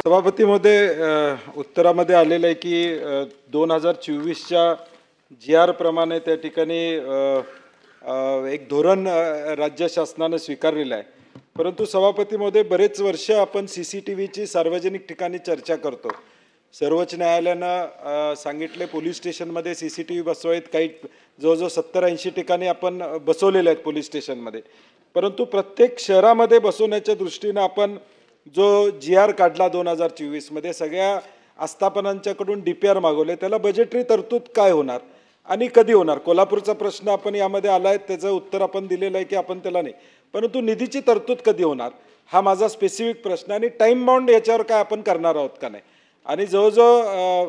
सभापती महोदय, उत्तरामध्ये आलेलं आहे की 2024च्या GR प्रमाणे त्या ठिकाणी एक धोरण राज्य शासनानं स्वीकारलेलं आहे. परंतु सभापती महोदय, बरेच वर्ष आपण CCTVची सार्वजनिक ठिकाणी चर्चा करतो. सर्वोच्च न्यायालयानं सांगितले पोलीस स्टेशनमध्ये CCTV बसवायत, काही जवळजवळ 70-80 ठिकाणी आपण बसवलेले आहेत पोलीस स्टेशनमध्ये. परंतु प्रत्येक शहरामध्ये बसवण्याच्या दृष्टीनं आपण जो GR काढला 2024 मध्ये, सगळ्या आस्थापनांच्याकडून DPR मागवले. त्याला बजेटरी तरतूद काय होणार आणि कधी होणार? कोल्हापूरचा प्रश्न आपण यामध्ये आला आहे, त्याचं उत्तर आपण दिलेलं आहे की आपण त्याला नाही, परंतु निधीची तरतूद कधी होणार हा माझा स्पेसिफिक प्रश्न. आणि टाईम बाउंड याच्यावर काय आपण करणार आहोत का नाही? आणि जवळजवळ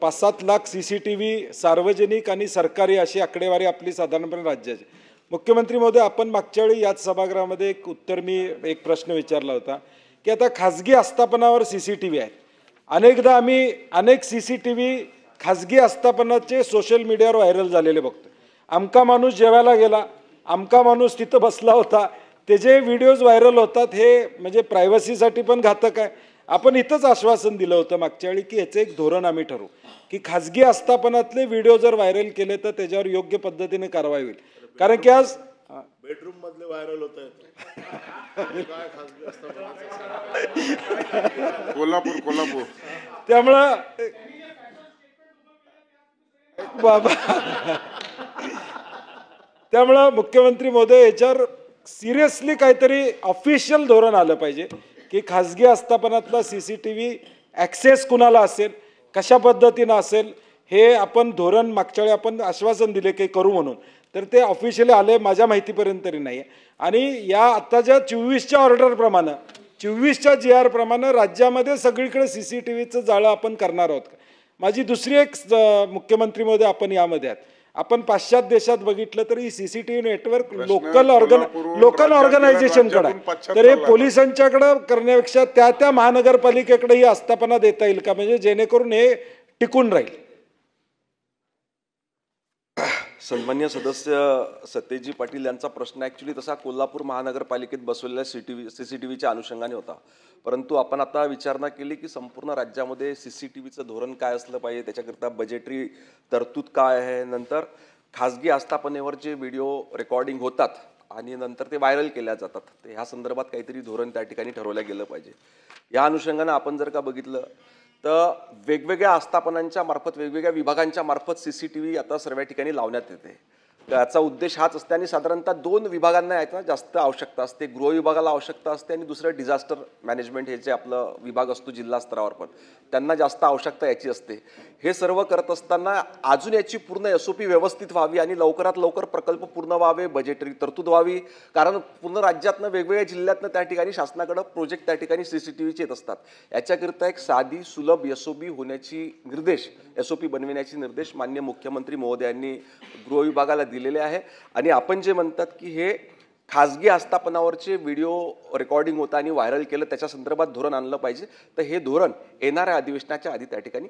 5-7 लाख CCTV सार्वजनिक आणि सरकारी अशी आकडेवारी आपली साधारणपणे राज्याची. मुख्यमंत्री महोदय, आपण मागच्या वेळी याच सभागृहामध्ये एक उत्तर मी एक प्रश्न विचारला होता की आता खाजगी आस्थापनावर CCTV आहेत. अनेकदा आम्ही अनेक CCTV खाजगी आस्थापनाचे सोशल मीडियावर व्हायरल झालेले बघतो. अमका माणूस जेवायला गेला, अमका माणूस तिथं बसला होता, त्याचे व्हिडिओज व्हायरल होतात. हे म्हणजे प्रायव्हसीसाठी पण घातक आहे. आपण इथंच आश्वासन दिलं होतं मागच्या वेळी की याचं एक धोरण आम्ही ठरवू की खाजगी आस्थापनातले व्हिडिओ जर व्हायरल केले तर त्याच्यावर योग्य पद्धतीने कारवाई होईल. कारण की आज बेडरूम मधले व्हायरल होत आहेत. कोल्हापूर त्यामुळं बाबा त्यामुळं मुख्यमंत्री महोदय, याच्यावर सिरियसली काहीतरी ऑफिशियल धोरण आलं पाहिजे की खाजगी आस्थापनातला CCTV ॲक्सेस कुणाला असेल, कशा पद्धतीनं असेल, हे आपण धोरण मागच्या वेळी आपण आश्वासन दिले की करू म्हणून, तर ते ऑफिशियली आले माझ्या माहितीपर्यंत तरी नाही. आणि या आत्ताच्या 24च्या ऑर्डरप्रमाणे 24च्या GR प्रमाणे राज्यामध्ये सगळीकडे CCTVचं जाळं आपण करणार आहोत. माझी दुसरी एक मुख्यमंत्री महोदय, आपण यामध्ये आहात, आपण पाश्चात्य देशात बघितलं तरी CCTV नेटवर्क लोकल ऑर्गनायझेशनकडे आहे. तर हे पोलिसांच्याकडे करण्यापेक्षा त्या महानगरपालिकेकडे ही आस्थापना देता येईल का, म्हणजे जेणेकरून हे टिकून राहील? सन्मान्य सदस्य सतेजी पाटील यांचा प्रश्न ॲक्च्युली तसा कोल्हापूर महानगरपालिकेत बसवलेल्या CCTVच्या अनुषंगाने होता. परंतु आपण आता विचारणा केली की संपूर्ण राज्यामध्ये CCTVचं धोरण काय असलं पाहिजे, त्याच्याकरता बजेटरी तरतूद काय आहे, नंतर खाजगी आस्थापनेवर जे व्हिडिओ रेकॉर्डिंग होतात आणि नंतर ते व्हायरल केल्या जातात, तर ह्या संदर्भात काहीतरी धोरण त्या ठिकाणी ठरवलं गेलं पाहिजे. या अनुषंगाने आपण जर का बघितलं तर वेगवेगळ्या आस्थापनांच्या मार्फत, वेगवेगळ्या विभागांच्या मार्फत CCTV आता सर्व ठिकाणी लावण्यात येते. याचा उद्देश हाच असते आणि साधारणतः 2 विभागांना याचा जास्त आवश्यकता असते. गृह विभागाला आवश्यकता असते आणि दुसरं डिझास्टर मॅनेजमेंट हे जे आपलं विभाग असतो जिल्हा स्तरावर, पण त्यांना जास्त आवश्यकता याची असते. हे सर्व करत असताना अजून याची पूर्ण SOP व्यवस्थित व्हावी आणि लवकरात लवकर प्रकल्प पूर्ण व्हावे, बजेटरी तरतूद व्हावी. कारण पूर्ण राज्यातनं वेगवेगळ्या जिल्ह्यातनं त्या ठिकाणी शासनाकडे प्रोजेक्ट त्या ठिकाणी CCTVचे येत असतात. याच्याकरिता एक साधी सुलभ SOP होण्याची निर्देश, SOP बनविण्याचे निर्देश माननीय मुख्यमंत्री महोदयांनी गृह विभागाला दिलेले आहे. आणि आपण जे म्हणतात की हे खाजगी आस्थापनावरचे व्हिडिओ रेकॉर्डिंग होतं आणि व्हायरल केलं, त्याच्या संदर्भात धोरण आणलं पाहिजे, तर हे धोरण येणाऱ्या अधिवेशनाच्या आधी त्या ठिकाणी